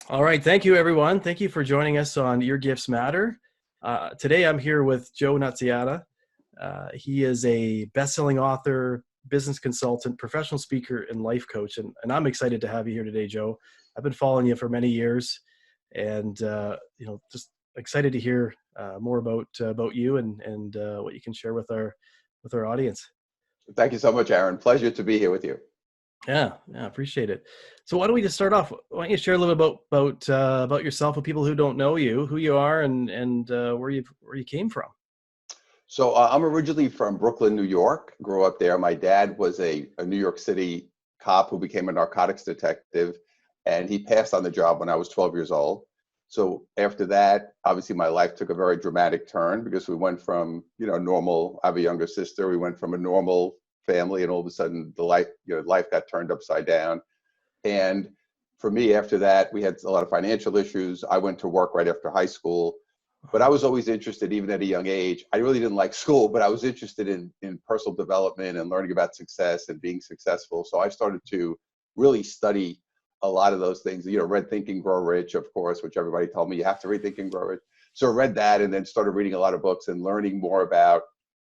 All right. Thank you, everyone. Thank you for joining us on Your Gifts Matter. Today, I'm here with Joe Nunziata. He is a best-selling author, business consultant, professional speaker, and life coach. And I'm excited to have you here today, Joe. I've been following you for many years, and just excited to hear more about you and what you can share with our audience. Thank you so much, Aaron. Pleasure to be here with you. Yeah, appreciate it. So why don't we just start off? Why don't you share a little bit about yourself with people who don't know you, who you are, and where you came from? I'm originally from Brooklyn, New York. Grew up there. My dad was a New York City cop who became a narcotics detective, and he passed on the job when I was 12 years old. So after that, obviously my life took a very dramatic turn because we went from, normal. I have a younger sister. We went from a normal family, and all of a sudden the life got turned upside down. And for me, after that, we had a lot of financial issues. I went to work right after high school, but I was always interested, even at a young age. I really didn't like school, but I was interested in personal development and learning about success and being successful. So I started to really study a lot of those things. Read Think and Grow Rich, of course, which everybody told me you have to read Think and Grow Rich. So I read that and then started reading a lot of books and learning more about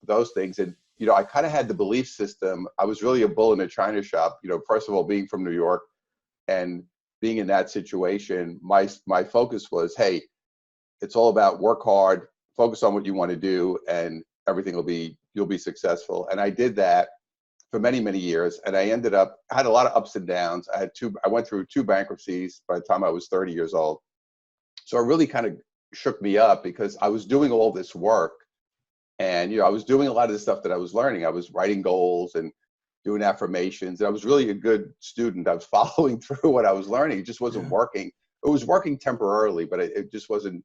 those things. And I kind of had the belief system. I was really a bull in a china shop. First of all, being from New York, and being in that situation, my focus was, hey, it's all about work hard, focus on what you want to do, and everything you'll be successful. And I did that for many, many years. And I had a lot of ups and downs. I went through two bankruptcies by the time I was 30 years old. So it really kind of shook me up because I was doing all this work, and I was doing a lot of the stuff that I was learning. I was writing goals and doing affirmations. And I was really a good student. I was following through what I was learning. It just wasn't Yeah. working. It was working temporarily, but it just wasn't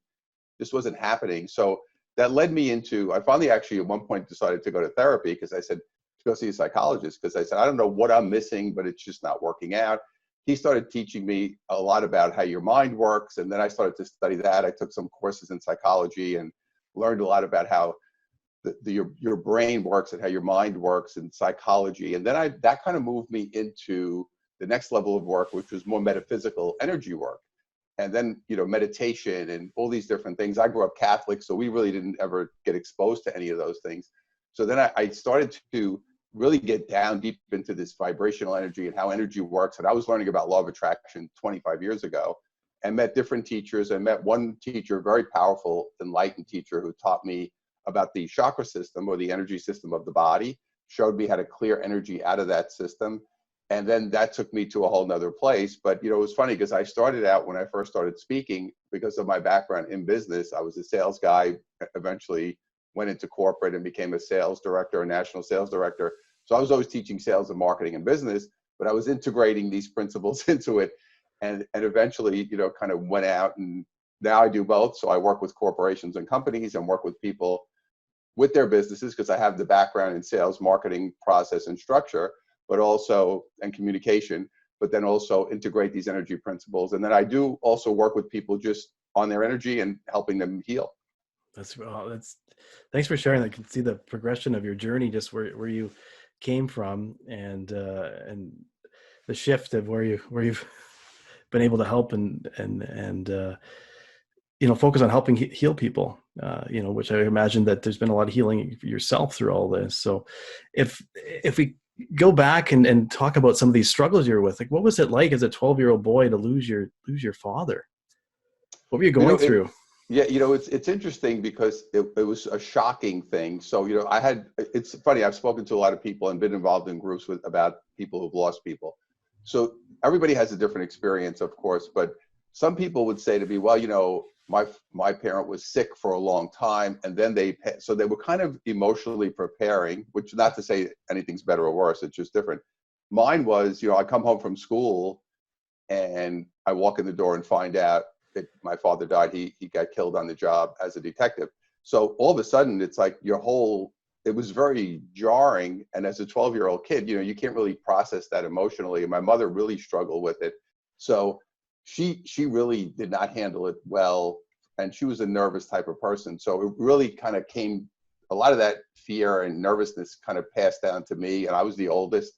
happening. So that led me into, I finally actually at one point decided to go to therapy because I said, to go see a psychologist, because I said, I don't know what I'm missing, but it's just not working out. He started teaching me a lot about how your mind works. And then I started to study that. I took some courses in psychology and learned a lot about how your brain works and how your mind works in psychology. And then that kind of moved me into the next level of work, which was more metaphysical energy work. And then, meditation and all these different things. I grew up Catholic, so we really didn't ever get exposed to any of those things. So then I started to really get down deep into this vibrational energy and how energy works. And I was learning about law of attraction 25 years ago and met different teachers. I met one teacher, very powerful, enlightened teacher, who taught me about the chakra system or the energy system of the body, showed me how to clear energy out of that system. And then that took me to a whole nother place. But, it was funny because I started out when I first started speaking, because of my background in business, I was a sales guy, eventually went into corporate and became a sales director, a national sales director. So I was always teaching sales and marketing and business, but I was integrating these principles into it. And eventually, kind of went out, and now I do both. So I work with corporations and companies and work with people with their businesses, because I have the background in sales, marketing, process, and structure, but also and communication, but then also integrate these energy principles. And then I do also work with people just on their energy and helping them heal. That's thanks for sharing that. I can see the progression of your journey, just where you came from, and the shift of where you've been able to help and focus on helping heal people, which I imagine that there's been a lot of healing yourself through all this. So if we go back and talk about some of these struggles you're with, like what was it like as a 12-year-old boy to lose your father? What were you You know, going it, through? yeah, it's interesting because it was a shocking thing. So, it's funny, I've spoken to a lot of people and been involved in groups about people who've lost people. So everybody has a different experience, of course, but some people would say to me, well, my parent was sick for a long time, and then so they were kind of emotionally preparing, which, not to say anything's better or worse, it's just different. Mine was, I come home from school and I walk in the door and find out that my father died. He got killed on the job as a detective. So all of a sudden, it's like it was very jarring. And as a 12-year-old kid, you can't really process that emotionally. And my mother really struggled with it. So she really did not handle it well. And she was a nervous type of person. So it really kind of a lot of that fear and nervousness kind of passed down to me. And I was the oldest,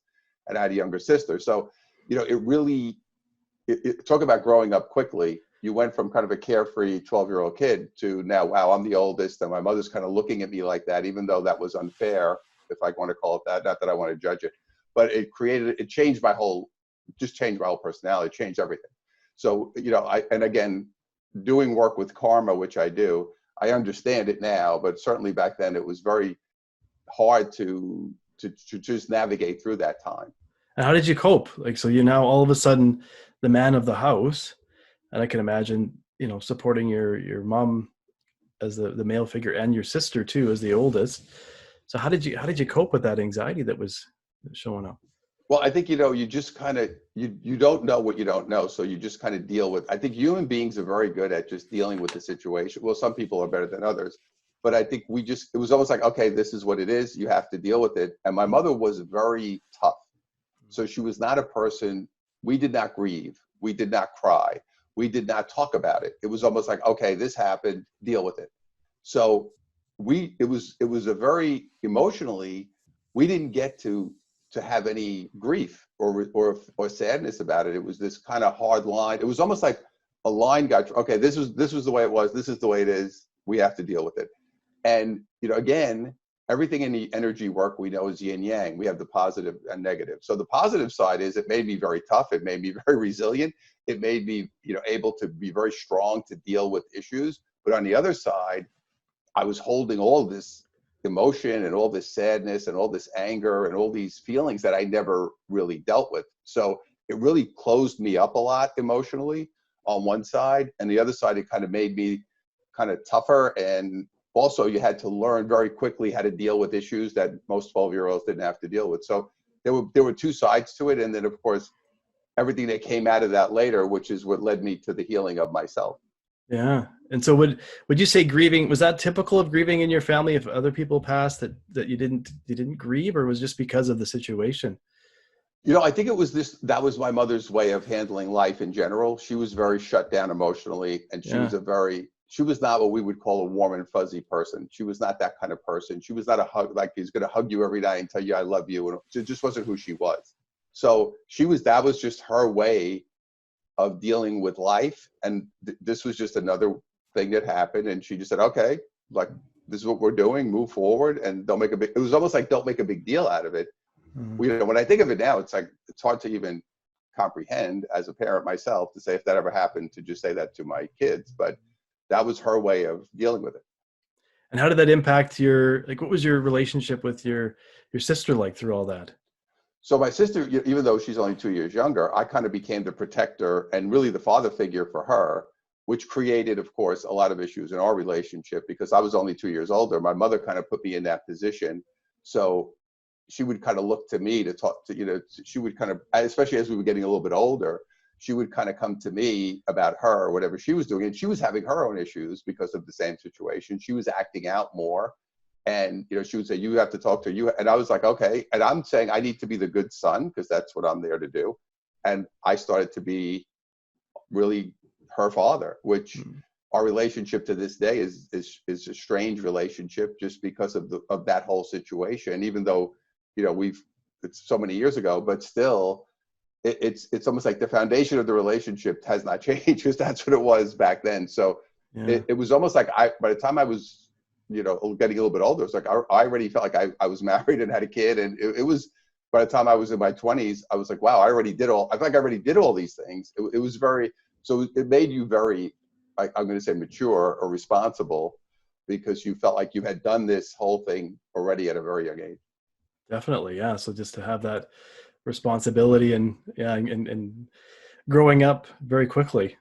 and I had a younger sister. So, it talk about growing up quickly. You went from kind of a carefree 12-year-old kid to now, wow, I'm the oldest, and my mother's kind of looking at me like that, even though that was unfair, if I want to call it that. Not that I want to judge it, but it changed my whole, just changed my whole personality, changed everything. So, and again, doing work with karma, which I do, I understand it now, but certainly back then it was very hard to just navigate through that time. And how did you cope? Like, so you're now all of a sudden the man of the house, and I can imagine, supporting your mom as the male figure and your sister too as the oldest. So how did you cope with that anxiety that was showing up? Well, I think, you just kind of, you don't know what you don't know. So you just kind of deal with, I think human beings are very good at just dealing with the situation. Well, some people are better than others, but I think it was almost like, okay, this is what it is. You have to deal with it. And my mother was very tough. So she was not a person, we did not grieve. We did not cry. We did not talk about it. It was almost like, okay, this happened, deal with it. So it was a very emotionally, we didn't get to have any grief or sadness about it. It was this kind of hard line. It was almost like a line got, okay, this was the way it was. This is the way it is. We have to deal with it. And, again, everything in the energy work we know is yin yang. We have the positive and negative. So the positive side is it made me very tough. It made me very resilient. It made me, able to be very strong to deal with issues. But on the other side, I was holding all this emotion and all this sadness and all this anger and all these feelings that I never really dealt with. So it really closed me up a lot emotionally on one side, and the other side, it kind of made me kind of tougher. And also you had to learn very quickly how to deal with issues that most 12-year-olds didn't have to deal with. So there were two sides to it. And then of course, everything that came out of that later, which is what led me to the healing of myself. Yeah. And so would you say grieving, was that typical of grieving in your family? If other people passed that you didn't grieve, or was it just because of the situation? I think that was my mother's way of handling life in general. She was very shut down emotionally, and she Yeah. was not what we would call a warm and fuzzy person. She was not that kind of person. She was not like he's going to hug you every night and tell you I love you. And it just wasn't who she was. So that was just her way of dealing with life. And this was just another thing that happened. And she just said, okay, like, this is what we're doing, move forward, and it was almost like, don't make a big deal out of it. Mm-hmm. When I think of it now, it's like, it's hard to even comprehend as a parent myself to say, if that ever happened, to just say that to my kids. But that was her way of dealing with it. And how did that impact what was your relationship with your sister like through all that? So my sister, even though she's only 2 years younger, I kind of became the protector and really the father figure for her, which created, of course, a lot of issues in our relationship because I was only 2 years older. My mother kind of put me in that position. So she would kind of look to me to talk to, she would kind of, especially as we were getting a little bit older, she would kind of come to me about her or whatever she was doing. And she was having her own issues because of the same situation. She was acting out more. And, she would say, you have to talk to you. And I was like, okay. And I'm saying I need to be the good son because that's what I'm there to do. And I started to be really her father, which our relationship to this day is a strange relationship just because of that whole situation. Even though, it's so many years ago, but still it's almost like the foundation of the relationship has not changed because that's what it was back then. So Yeah. it was almost like by the time I was, getting a little bit older, it's like I already felt like I was married and had a kid. And it was, by the time I was in my 20s, I was like, wow, I feel like I already did all these things. It was so it made you very, I'm going to say mature or responsible because you felt like you had done this whole thing already at a very young age. Definitely. Yeah. So just to have that responsibility and growing up very quickly.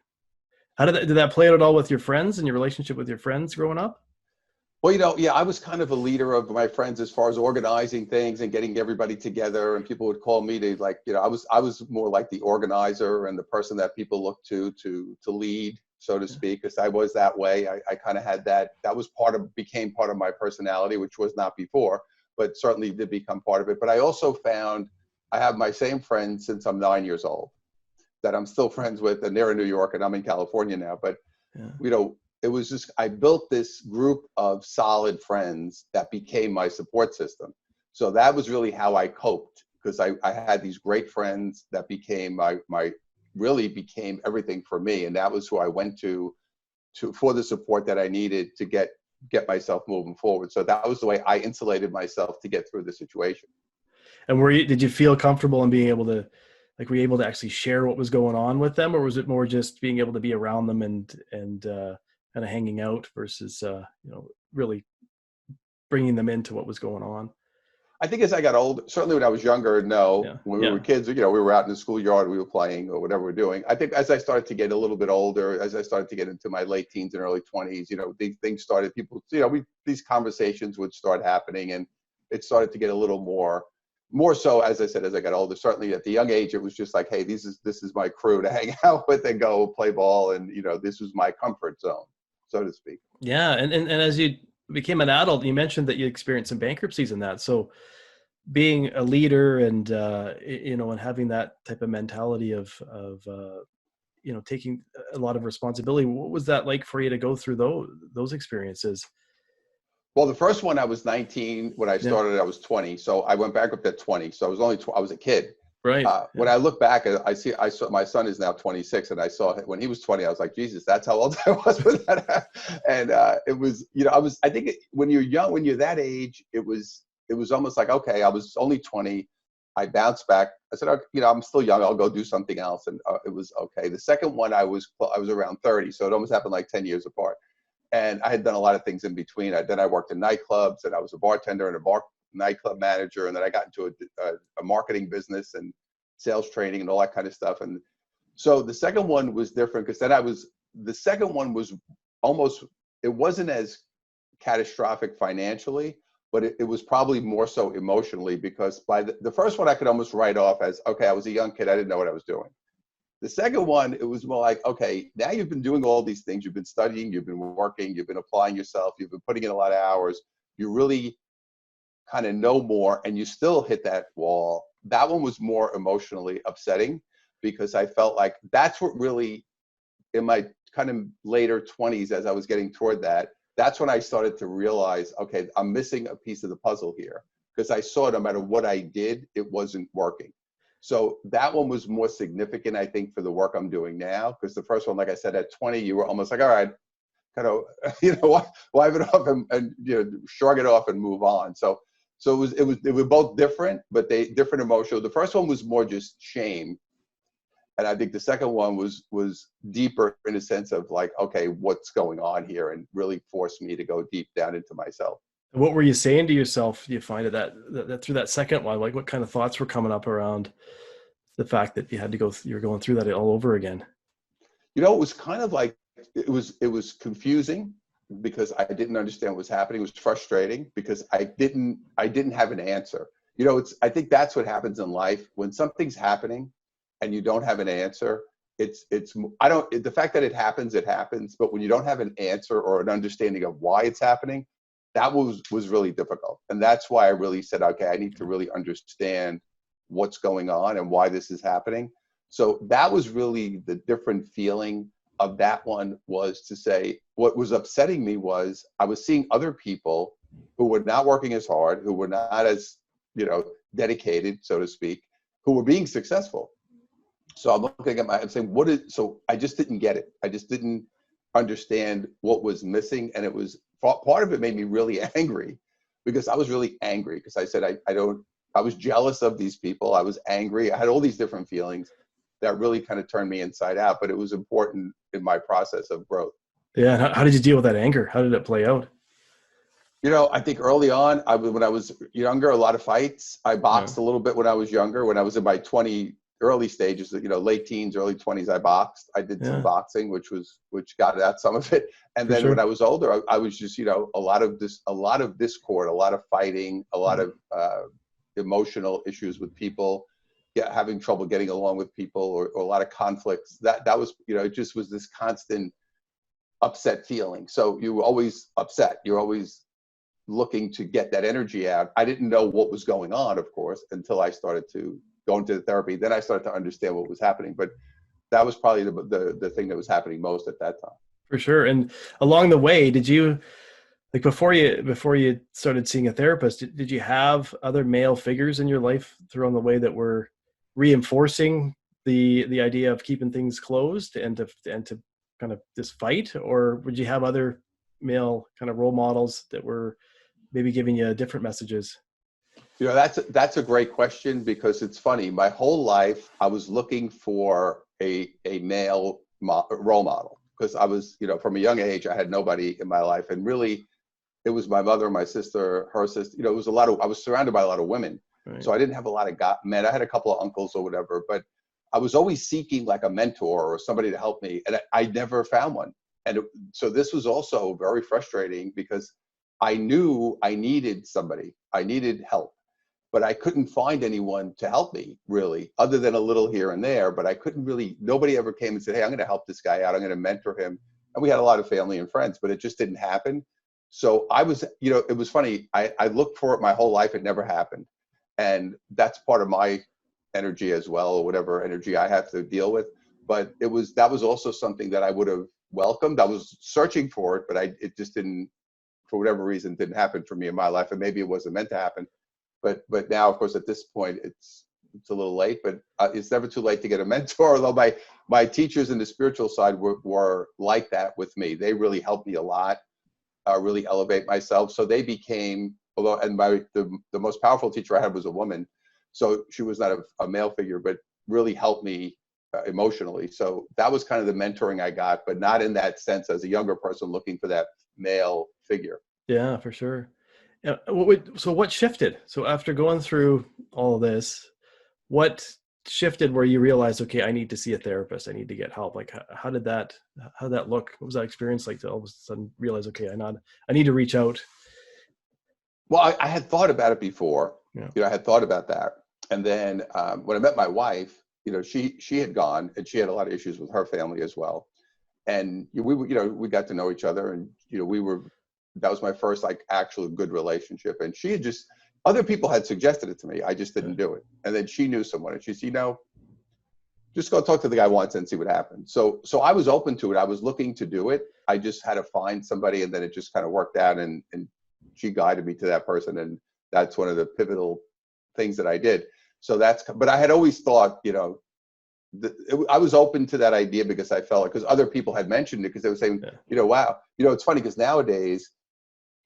Did that play out at all with your friends and your relationship with your friends growing up? Well, yeah, I was kind of a leader of my friends as far as organizing things and getting everybody together. And people would call me to I was more like the organizer and the person that people looked to lead, so to speak, because I was that way. I kind of had that was became part of my personality, which was not before, but certainly did become part of it. But I also found I have my same friends since I'm 9 years old that I'm still friends with, and they're in New York and I'm in California now. But, Yeah. it was just, I built this group of solid friends that became my support system. So that was really how I coped because I had these great friends that became my really became everything for me. And that was who I went to for the support that I needed to get myself moving forward. So that was the way I insulated myself to get through the situation. And did you feel comfortable in being able to, like, were you able to actually share what was going on with them, or was it more just being able to be around them and kind of hanging out versus, really bringing them into what was going on? I think as I got older, certainly when I was younger, no. Yeah. When we Yeah. were kids, we were out in the schoolyard, we were playing or whatever we're doing. I think as I started to get a little bit older, as I started to get into my late teens and early 20s, these things started, these conversations would start happening, and it started to get a little more so, as I said, as I got older. Certainly at the young age, it was just like, hey, this is my crew to hang out with and go play ball. And, this was my comfort zone, so to speak. Yeah. And as you became an adult, you mentioned that you experienced some bankruptcies in that. So being a leader and, and having that type of mentality of taking a lot of responsibility, what was that like for you to go through those experiences? Well, the first one I was 19 when I Yeah. started. I was 20, so I went bankrupt at 20. So I was I was a kid. Right. When Yeah. I look back, I saw my son is now 26, and I saw when he was 20. I was like, Jesus, that's how old I was when that happened. And it was, I think when you're young, when you're that age, it was almost like, okay, I was only 20. I bounced back. I said, okay, I'm still young. I'll go do something else, and it was okay. The second one, I was around 30, so it almost happened like 10 years apart. And I had done a lot of things in between. Then I worked in nightclubs, and I was a bartender and a nightclub manager. And then I got into a marketing business and sales training and all that kind of stuff. And so the second one was different because the second one was almost, it wasn't as catastrophic financially, but it was probably more so emotionally, because by the first one I could almost write off as, okay, I was a young kid. I didn't know what I was doing. The second one, it was more like, okay, now you've been doing all these things. You've been studying, you've been working, you've been applying yourself, you've been putting in a lot of hours. You really kind of know more, and you still hit that wall. That one was more emotionally upsetting, because I felt like that's what really, in my kind of later 20s, as I was getting toward that, that's when I started to realize, okay, I'm missing a piece of the puzzle here, because I saw no matter what I did, it wasn't working. So that one was more significant, I think, for the work I'm doing now, because the first one, like I said, at 20, you were almost like, all right, kind of, wipe it off and shrug it off and move on. So they were both different, but they different emotional. The first one was more just shame, and I think the second one was deeper in a sense of like, okay, what's going on here, and really forced me to go deep down into myself. What were you saying to yourself? Do you find that through that second one, like what kind of thoughts were coming up around the fact that you had to you're going through that all over again? It was kind of like, it was confusing, because I didn't understand what was happening. It was frustrating because I didn't have an answer. I think that's what happens in life when something's happening and you don't have an answer. The fact that it happens, but when you don't have an answer or an understanding of why it's happening, that was really difficult. And that's why I really said, okay, I need to really understand what's going on and why this is happening. So that was really the different feeling of that one, was to say, what was upsetting me was I was seeing other people who were not working as hard, who were not as, dedicated, so to speak, who were being successful. So I'm looking at I'm saying, so I just didn't get it. I just didn't understand what was missing. And it was, part of it made me really angry, because I was really angry, because I said, I was jealous of these people. I was angry. I had all these different feelings that really kind of turned me inside out, but it was important in my process of growth. Yeah. And how did you deal with that anger? How did it play out? I think early on, when I was younger, a lot of fights. I Yeah. boxed a little bit when I was younger. When I was in my early stages, late teens, early 20s, I boxed. I did some Yeah, boxing, which got at some of it. And for then when I sure. was older, I was just, a lot of discord, a lot of fighting, a lot of emotional issues with people, having trouble getting along with people, or a lot of conflicts. That was, it just was this constant upset feeling. So you were always upset. You're always looking to get that energy out. I didn't know what was going on, of course, until I started to go into the therapy. Then I started to understand what was happening. But that was probably the thing that was happening most at that time. For sure. And along the way, did you, like, before you started seeing a therapist, did you have other male figures in your life throughout the way that were reinforcing the idea of keeping things closed and to kind of just fight, or would you have other male kind of role models that were maybe giving you different messages? That's a great question, because it's funny. My whole life, I was looking for a male role model, because I was, from a young age, I had nobody in my life, and really, it was my mother, my sister, her sister. It was I was surrounded by a lot of women, Right. so I didn't have a lot of men. I had a couple of uncles or whatever, but I was always seeking like a mentor or somebody to help me, and I never found one. And so this was also very frustrating, because I knew I needed somebody, I needed help, but I couldn't find anyone to help me really, other than a little here and there. But I couldn't really, nobody ever came and said, hey, I'm going to help this guy out, I'm going to mentor him. And we had a lot of family and friends, but it just didn't happen. So I was, it was funny. I looked for it my whole life. It never happened. And that's part of my energy as well, or whatever energy I have to deal with. But that was also something that I would have welcomed. I was searching for it, but it just didn't, for whatever reason, didn't happen for me in my life. And maybe it wasn't meant to happen. But now, of course, at this point, it's a little late, but it's never too late to get a mentor. Although my teachers in the spiritual side were like that with me. They really helped me a lot, really elevate myself. So they became, and the most powerful teacher I had was a woman. So she was not a male figure, but really helped me emotionally. So that was kind of the mentoring I got, but not in that sense as a younger person looking for that male figure. Yeah, for sure. Yeah. So what shifted? So after going through all of this, what shifted where you realized, okay, I need to see a therapist, I need to get help? Like, how did that look? What was that experience like to all of a sudden realize, okay, I need to reach out? Well, I had thought about it before. Yeah. I had thought about that. And then when I met my wife, she had gone, and she had a lot of issues with her family as well. And we got to know each other, and that was my first like actual good relationship. And she had other people had suggested it to me. I just didn't do it. And then she knew someone, and she said, just go talk to the guy once and see what happens. So I was open to it. I was looking to do it. I just had to find somebody, and then it just kind of worked out, and she guided me to that person. And that's one of the pivotal things that I did. So but I had always thought, I was open to that idea, because I felt it, because other people had mentioned it, because they were saying, wow, it's funny, because nowadays,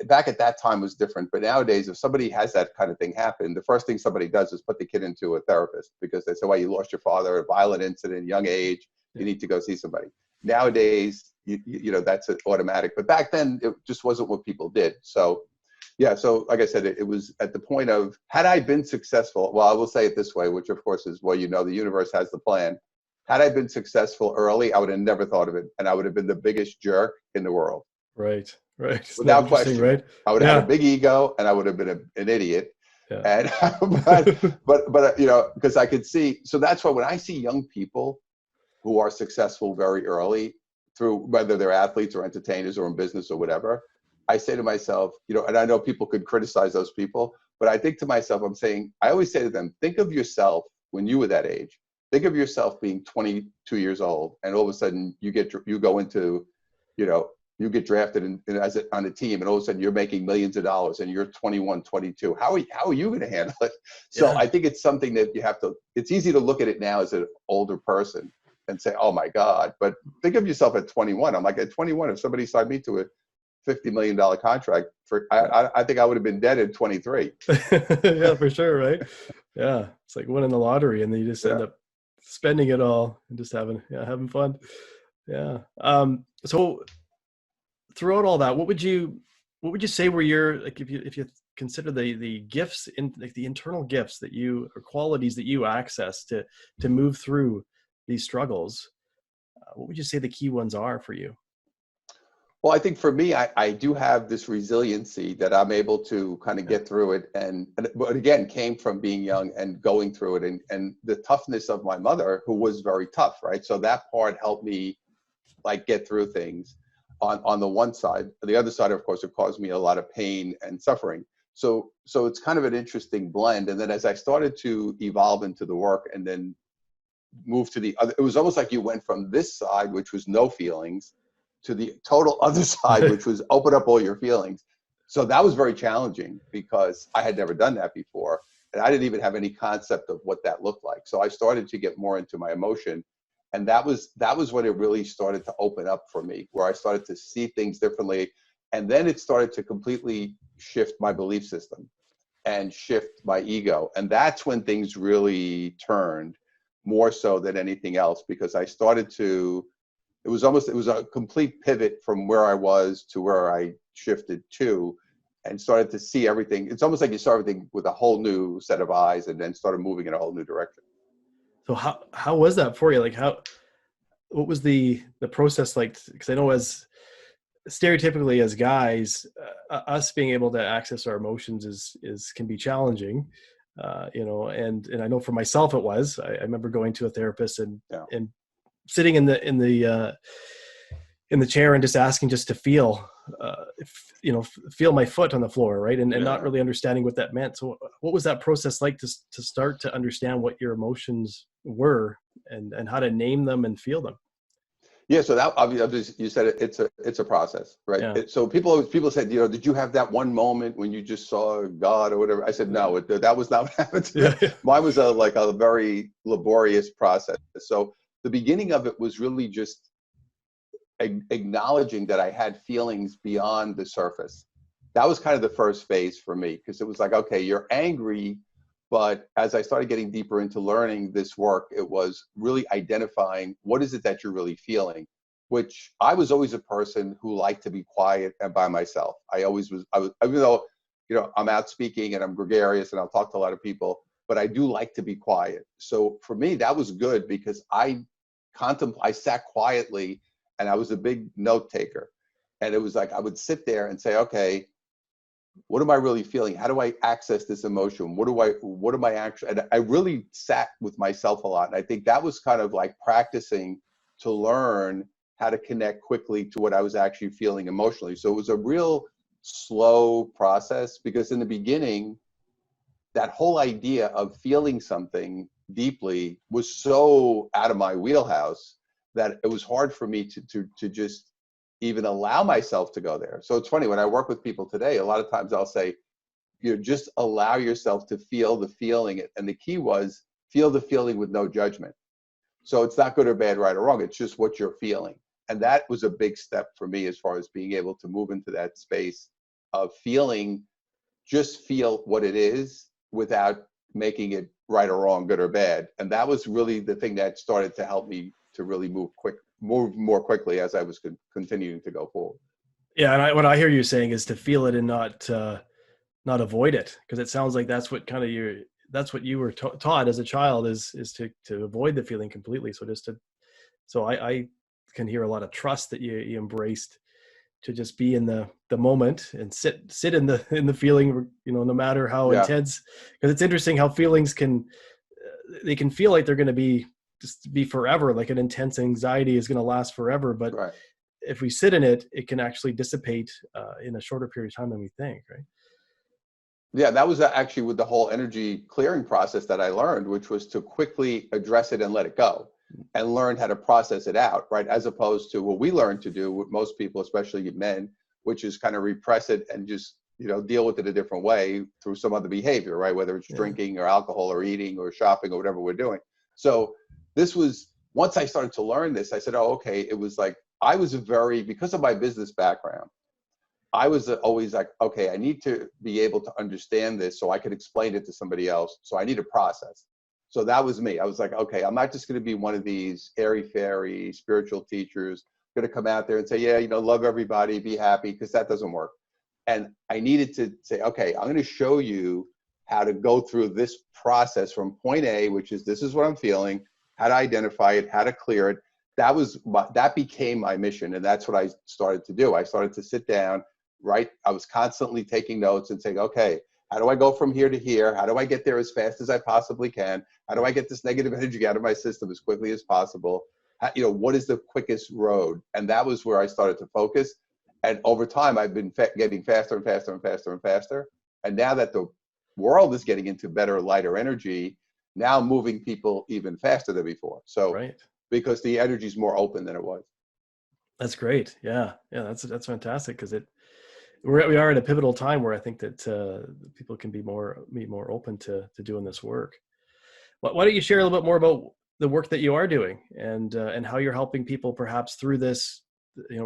back at that time was different, but nowadays, if somebody has that kind of thing happen, the first thing somebody does is put the kid into a therapist, because they say, well, you lost your father, a violent incident, young age, you need to go see somebody. Nowadays, that's automatic. But back then, it just wasn't what people did. So, yeah. So like I said, it was at the point of, had I been successful, well, I will say it this way, which of course is, well, the universe has the plan. Had I been successful early, I would have never thought of it. And I would have been the biggest jerk in the world. Right. Isn't Without question. right? I would have had a big ego, and I would have been an idiot. Yeah. And, but because I could see, so that's why when I see young people who are successful very early, through whether they're athletes or entertainers or in business or whatever, I say to myself, and I know people could criticize those people, but I think to myself, I always say to them, think of yourself when you were that age. Think of yourself being 22 years old, and all of a sudden you go into, you get drafted on a team, and all of a sudden you're making millions of dollars, and you're 21, 22. How are you going to handle it? So yeah. I think it's something that it's easy to look at it now as an older person and say, oh my God, but think of yourself at 21. I'm like, at 21, if somebody signed me to a $50 million contract, I think I would have been dead at 23. Yeah, for sure. Right. Yeah. It's like winning the lottery, and then you just end up spending it all and just having fun. Yeah. So throughout all that, what would you say were your, like, if you consider the gifts, in like the internal gifts that you, or qualities that you access to move through these struggles, what would you say the key ones are for you? Well, I think for me, I do have this resiliency that I'm able to kind of get through it. But again, came from being young and going through it, and the toughness of my mother, who was very tough, right? So that part helped me like get through things on the one side. The other side, of course, it caused me a lot of pain and suffering. So it's kind of an interesting blend. And then as I started to evolve into the work and then move to the other, it was almost like you went from this side, which was no feelings, to the total other side, which was open up all your feelings. So that was very challenging, because I had never done that before. And I didn't even have any concept of what that looked like. So I started to get more into my emotion. And that was when it really started to open up for me, where I started to see things differently. And then it started to completely shift my belief system and shift my ego. And that's when things really turned, more so than anything else, because I started to, it was a complete pivot from where I was to where I shifted to, and started to see everything. It's almost like you saw everything with a whole new set of eyes, and then started moving in a whole new direction. So how was that for you? Like what was the process like? Because I know as stereotypically as guys, us being able to access our emotions is can be challenging, and I know for myself it was. I remember going to a therapist Yeah. and sitting in the chair and just asking just to feel, feel my foot on the floor, right? And not Yeah. really understanding what that meant. So what was that process like to start to understand what your emotions were and how to name them and feel them? Yeah, so that obviously you said it's a process, right? Yeah. So people said, did you have that one moment when you just saw God or whatever? I said no, that was not what happened to me. Yeah. Mine was a very laborious process. So the beginning of it was really just acknowledging that I had feelings beyond the surface. That was kind of the first phase for me, because it was like, okay, you're angry. But as I started getting deeper into learning this work, it was really identifying what is it that you're really feeling, which I was always a person who liked to be quiet and by myself. I was, even though, I'm out speaking and I'm gregarious and I'll talk to a lot of people, but I do like to be quiet. So for me, that was good, because I sat quietly, and I was a big note taker. And it was like, I would sit there and say, okay, what am I really feeling? How do I access this emotion? What am I actually, and I really sat with myself a lot. And I think that was kind of like practicing to learn how to connect quickly to what I was actually feeling emotionally. So it was a real slow process, because in the beginning, that whole idea of feeling something deeply was so out of my wheelhouse that it was hard for me to just even allow myself to go there. So it's funny, when I work with people today, a lot of times I'll say, just allow yourself to feel the feeling. And the key was feel the feeling with no judgment. So it's not good or bad, right or wrong. It's just what you're feeling. And that was a big step for me, as far as being able to move into that space of feeling, just feel what it is without making it right or wrong, good or bad. And that was really the thing that started to help me to really move more quickly as I was continuing to go forward. Yeah. And what I hear you saying is to feel it and not avoid it. Cause it sounds like that's what kind of that's what you were taught as a child is to avoid the feeling completely. So I can hear a lot of trust that you embraced to just be in the moment and sit in the feeling, no matter how Yeah, intense. Because it's interesting how feelings they can feel like they're going to be forever, like an intense anxiety is going to last forever, but right. if we sit in it, it can actually dissipate in a shorter period of time than we think, right? Yeah, that was actually with the whole energy clearing process that I learned, which was to quickly address it and let it go, and learn how to process it out, right? As opposed to what we learn to do with most people, especially men, which is kind of repress it and just, deal with it a different way through some other behavior, right? Whether it's Yeah. drinking or alcohol or eating or shopping or whatever we're doing. So once I started to learn this, I said, oh, okay. It was like, because of my business background, I was always like, okay, I need to be able to understand this so I could explain it to somebody else. So I need a process. So that was me. I was like, okay, I'm not just going to be one of these airy fairy spiritual teachers going to come out there and say, yeah, love everybody, be happy, because that doesn't work. And I needed to say, okay, I'm going to show you how to go through this process from point A, which is, this is what I'm feeling, how to identify it, how to clear it. That became my mission. And that's what I started to do. I started to sit down, right? I was constantly taking notes and saying, okay, how do I go from here to here? How do I get there as fast as I possibly can? How do I get this negative energy out of my system as quickly as possible? What is the quickest road? And that was where I started to focus. And over time, I've been getting faster and faster and faster and faster. And now that the world is getting into better, lighter energy, now moving people even faster than before. So Right. because the energy is more open than it was. That's great. Yeah. Yeah. That's fantastic. Cause we are at a pivotal time where I think that people can be more open to doing this work. Why don't you share a little bit more about the work that you are doing and how you're helping people perhaps through this?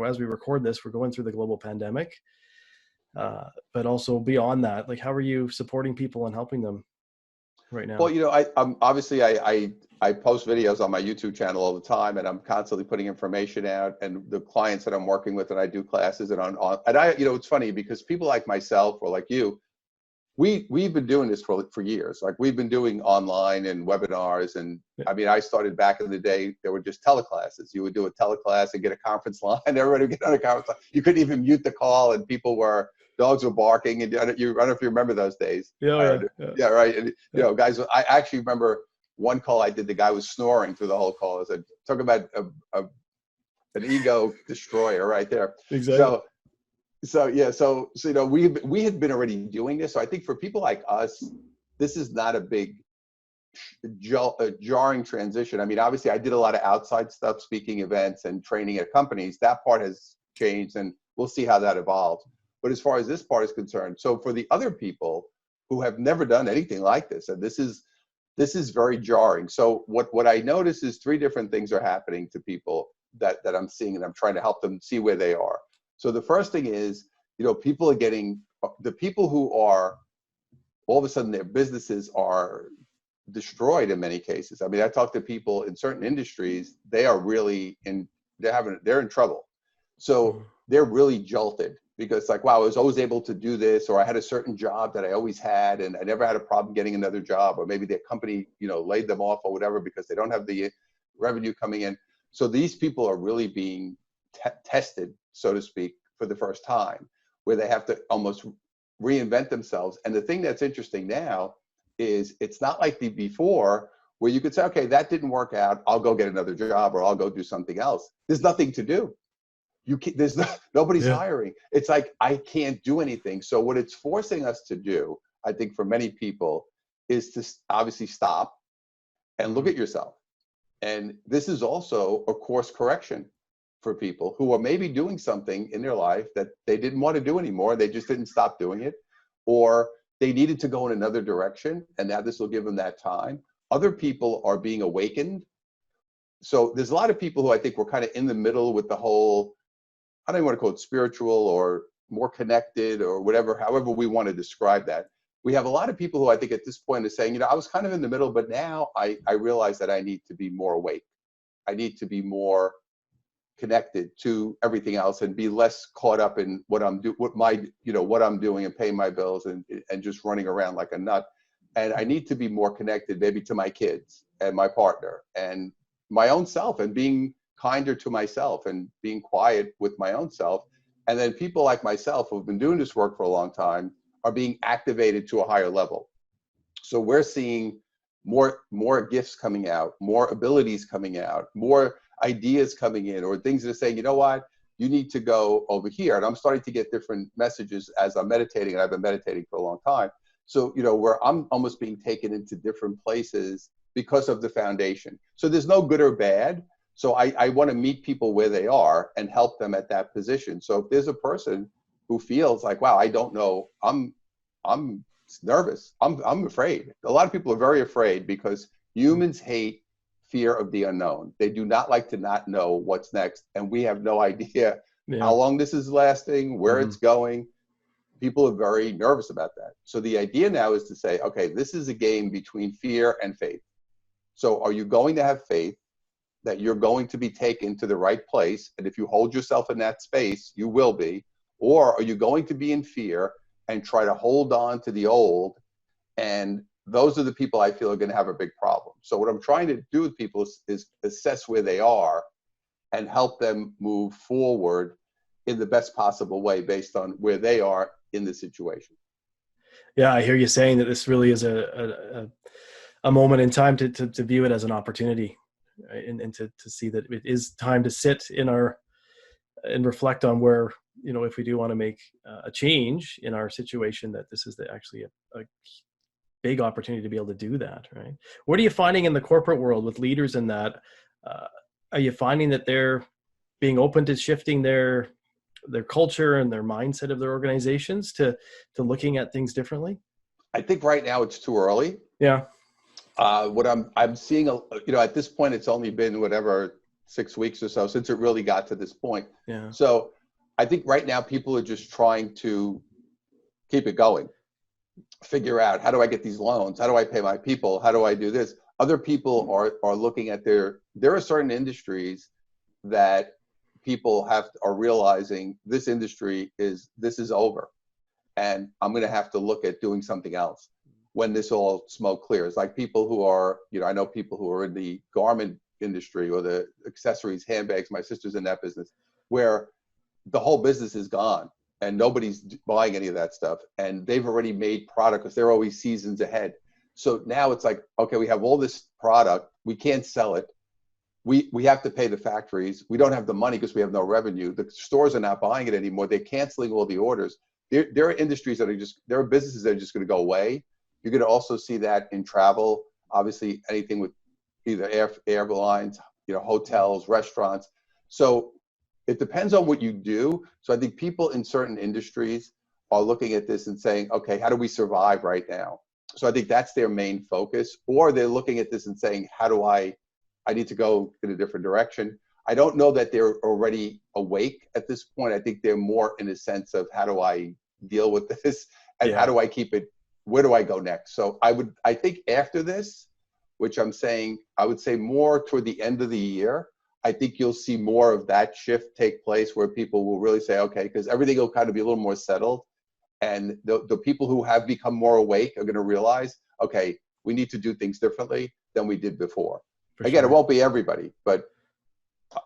As we record this, we're going through the global pandemic, but also beyond that, like how are you supporting people and helping them right now? Well, I'm obviously I post videos on my YouTube channel all the time, and I'm constantly putting information out. And the clients that I'm working with, and I do classes, and it's funny because people like myself or like you, we've been doing this for years. Like we've been doing online and webinars, and I mean, I started back in the day. There were just teleclasses. You would do a teleclass and get a conference line. Everybody would get on a conference line. You couldn't even mute the call, and dogs were barking. And I don't know if you remember those days. Yeah, right. And guys, I actually remember one call I did. The guy was snoring through the whole call. I said, talk about an ego destroyer right there. Exactly. So we had been already doing this. So I think for people like us, this is not a big jarring transition. I mean, obviously I did a lot of outside stuff, speaking events and training at companies. That part has changed, and we'll see how that evolves. But as far as this part is concerned, so for the other people who have never done anything like this, and this is very jarring. So what I notice is three different things are happening to people that I'm seeing, and I'm trying to help them see where they are. So the first thing is, people are getting, the people who are, all of a sudden their businesses are destroyed in many cases. I mean, I talk to people in certain industries, they are really they're in trouble. So they're really jolted because like, wow, I was always able to do this, or I had a certain job that I always had, and I never had a problem getting another job, or maybe their company, laid them off or whatever because they don't have the revenue coming in. So these people are really being tested, so to speak, for the first time, where they have to almost reinvent themselves. And the thing that's interesting now is it's not like the before where you could say, okay, that didn't work out, I'll go get another job or I'll go do something else. There's nothing to do. Nobody's hiring. It's like, I can't do anything. So what it's forcing us to do, I think for many people, is to obviously stop and look at yourself. And this is also a course correction for people who are maybe doing something in their life that they didn't want to do anymore. They just didn't stop doing it, or they needed to go in another direction. And now this will give them that time. Other people are being awakened. So there's a lot of people who I think were kind of in the middle with the whole, I don't even want to call it spiritual or more connected or whatever, however we want to describe that. We have a lot of people who I think at this point are saying, I was kind of in the middle, but now I realize that I need to be more awake. I need to be more connected to everything else and be less caught up in what I'm doing and paying my bills and just running around like a nut. And I need to be more connected maybe to my kids and my partner and my own self, and being kinder to myself and being quiet with my own self. And then people like myself who've been doing this work for a long time are being activated to a higher level. So we're seeing more gifts coming out, more abilities coming out, more ideas coming in, or things that are saying, you know what, you need to go over here. And I'm starting to get different messages as I'm meditating, and I've been meditating for a long time. So, where I'm almost being taken into different places because of the foundation. So there's no good or bad. So I want to meet people where they are and help them at that position. So if there's a person who feels like, wow, I don't know, I'm nervous, I'm afraid. A lot of people are very afraid because humans hate fear of the unknown. They do not like to not know what's next. And we have no idea how long this is lasting, where it's going. People are very nervous about that. So the idea now is to say, okay, this is a game between fear and faith. So are you going to have faith that you're going to be taken to the right place? And if you hold yourself in that space, you will be. Or are you going to be in fear and try to hold on to the old? And those are the people I feel are going to have a big problem. So what I'm trying to do with people is assess where they are and help them move forward in the best possible way based on where they are in the situation. Yeah, I hear you saying that this really is a moment in time to view it as an opportunity, right? And to see that it is time to sit and reflect on where, if we do want to make a change in our situation, that this is actually a big opportunity to be able to do that, right? What are you finding in the corporate world with leaders in that? Are you finding that they're being open to shifting their their culture and their mindset of their organizations to looking at things differently? I think right now it's too early. Yeah. What I'm seeing, at this point, it's only been whatever 6 weeks or so since it really got to this point. Yeah. So I think right now people are just trying to keep it going, figure out, how do I get these loans? How do I pay my people? How do I do this? Other people are looking at there are certain industries that people are realizing this is over, and I'm going to have to look at doing something else when this all smoke clears. Like people who are, I know people who are in the garment industry or the accessories, handbags. My sister's in that business, where the whole business is gone and nobody's buying any of that stuff. And they've already made product because they're always seasons ahead. So now it's like, okay, we have all this product. We can't sell it. We have to pay the factories. We don't have the money because we have no revenue. The stores are not buying it anymore. They're canceling all the orders. There are industries there are businesses that are just going to go away. You're going to also see that in travel, obviously anything with either airlines, hotels, restaurants. So it depends on what you do. So I think people in certain industries are looking at this and saying, okay, how do we survive right now? So I think that's their main focus. Or they're looking at this and saying, how do I need to go in a different direction. I don't know that they're already awake at this point. I think they're more in a sense of, how do I deal with this? And how do I keep it? Where do I go next? So I think after this, which I'm saying, I would say more toward the end of the year, I think you'll see more of that shift take place where people will really say, okay, because everything will kind of be a little more settled. And the people who have become more awake are going to realize, okay, we need to do things differently than we did before. Again, it won't be everybody, but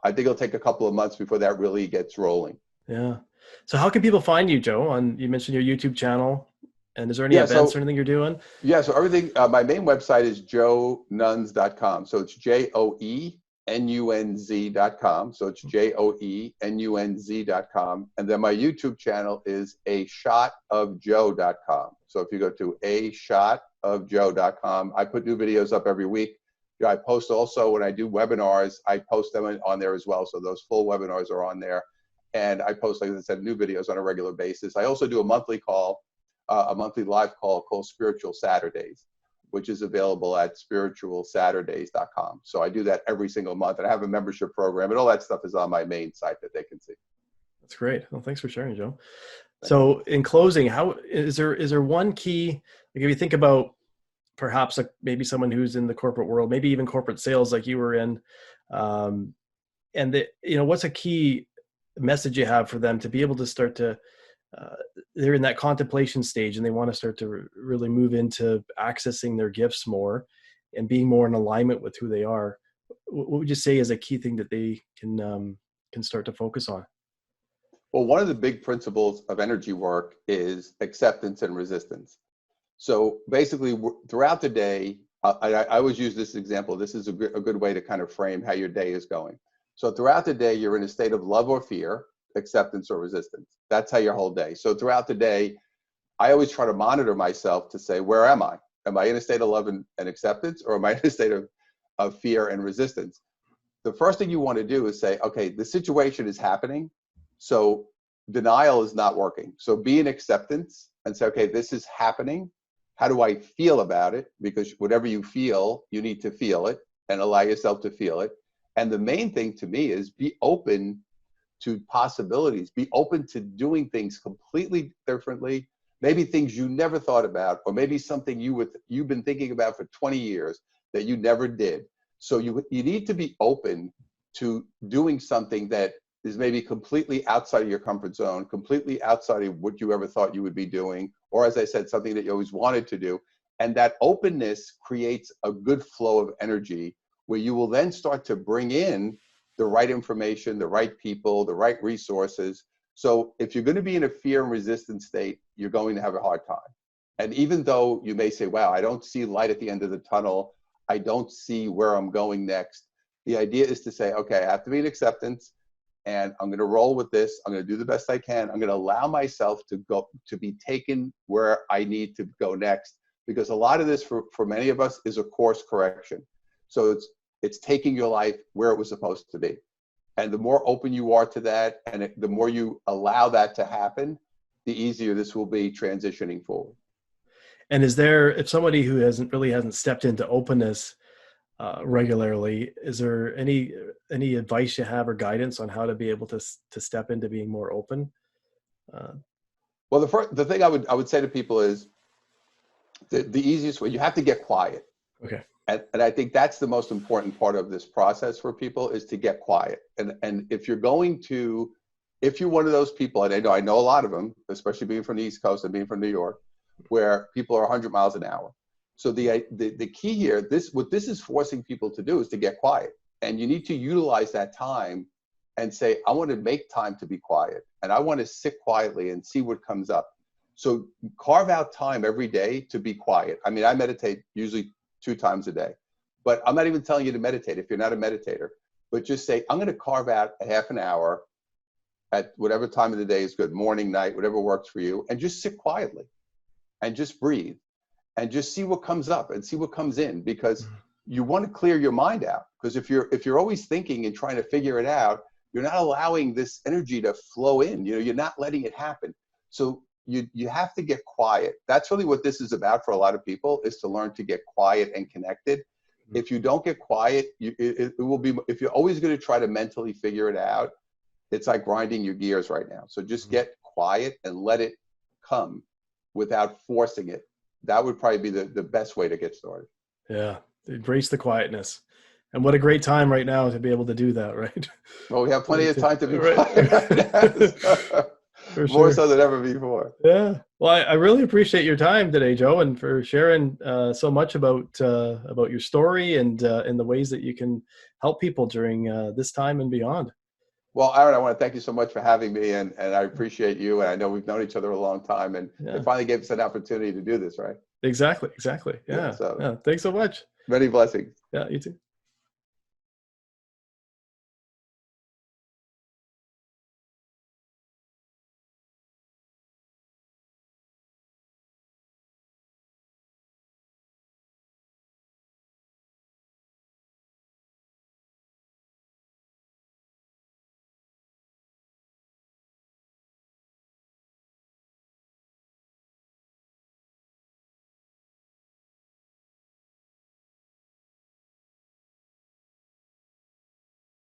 I think it'll take a couple of months before that really gets rolling. Yeah. So how can people find you, Joe? You mentioned your YouTube channel, and is there any events or anything you're doing? Yeah, so everything, my main website is joenunz.com. So it's JOENUNZ.com. So it's JOENUNZ.com. And then my YouTube channel is ashotofjoe.com. So if you go to ashotofjoe.com, I put new videos up every week. I post also when I do webinars, I post them on there as well. So those full webinars are on there. And I post, like I said, new videos on a regular basis. I also do a monthly live call called Spiritual Saturdays, which is available at spiritualsaturdays.com. So I do that every single month, and I have a membership program, and all that stuff is on my main site that they can see. That's great. Well, thanks for sharing, Joe. So in closing, how is there one key, like if you think about perhaps maybe someone who's in the corporate world, maybe even corporate sales like you were in, and what's a key message you have for them to be able to start to, they're in that contemplation stage and they want to start to really move into accessing their gifts more and being more in alignment with who they are. What would you say is a key thing that they can start to focus on? Well, one of the big principles of energy work is acceptance and resistance. So basically, throughout the day, I always use this example. This is a good way to kind of frame how your day is going. So throughout the day, you're in a state of love or fear, acceptance or resistance. That's how your whole day. So throughout the day, I always try to monitor myself to say, where am I? Am I in a state of love and acceptance, or am I in a state of fear and resistance? The first thing you want to do is say, okay, the situation is happening. So denial is not working. So be in acceptance and say, okay, this is happening. How do I feel about it? Because whatever you feel, you need to feel it and allow yourself to feel it. And the main thing to me is be open to possibilities, be open to doing things completely differently, maybe things you never thought about, or maybe something you've been thinking about for 20 years that you never did. So you need to be open to doing something that is maybe completely outside of your comfort zone, completely outside of what you ever thought you would be doing, or as I said, something that you always wanted to do. And that openness creates a good flow of energy where you will then start to bring in the right information, the right people, the right resources. So if you're going to be in a fear and resistance state, you're going to have a hard time. And even though you may say, wow, I don't see light at the end of the tunnel, I don't see where I'm going next. The idea is to say, okay, I have to be in acceptance, and I'm going to roll with this. I'm going to do the best I can. I'm going to allow myself to be taken where I need to go next, because a lot of this for many of us is a course correction. So it's taking your life where it was supposed to be. And the more open you are to that, and the more you allow that to happen, the easier this will be transitioning forward. And is there, if somebody who hasn't stepped into openness regularly, is there any advice you have or guidance on how to be able to step into being more open? Uh, Well, the thing I would say to people is the easiest way, you have to get quiet. okay. And I think that's the most important part of this process for people, is to get quiet. And if you're one of those people, and I know a lot of them, especially being from the East Coast and being from New York, where people are 100 miles an hour. So the key here, what this is forcing people to do is to get quiet. And you need to utilize that time and say, I want to make time to be quiet, and I want to sit quietly and see what comes up. So carve out time every day to be quiet. I mean, I meditate usually 2 times a day, but I'm not even telling you to meditate if you're not a meditator, but just say, I'm going to carve out a half an hour at whatever time of the day is good, morning, night, whatever works for you, and just sit quietly and just breathe and just see what comes up and see what comes in, because you want to clear your mind out. Because if you're always thinking and trying to figure it out, you're not allowing this energy to flow in. You're not letting it happen. So you have to get quiet. That's really what this is about for a lot of people, is to learn to get quiet and connected. If you don't get quiet, it will be, if you're always going to try to mentally figure it out, it's like grinding your gears right now. So just get quiet and let it come without forcing it. That would probably be the best way to get started. Yeah. Embrace the quietness. And what a great time right now to be able to do that, right? Well, we have plenty of time to be Right. quiet right now, so For more sure. so than ever before. Yeah. Well, I really appreciate your time today, Joe, and for sharing so much about your story and the ways that you can help people during this time and beyond. Well, Aaron, I want to thank you so much for having me, and I appreciate you. And I know we've known each other a long time, and it Yeah. finally gave us an opportunity to do this, right? Exactly. Exactly. Yeah. Yeah. So Yeah. Thanks so much. many blessings. Yeah. You too.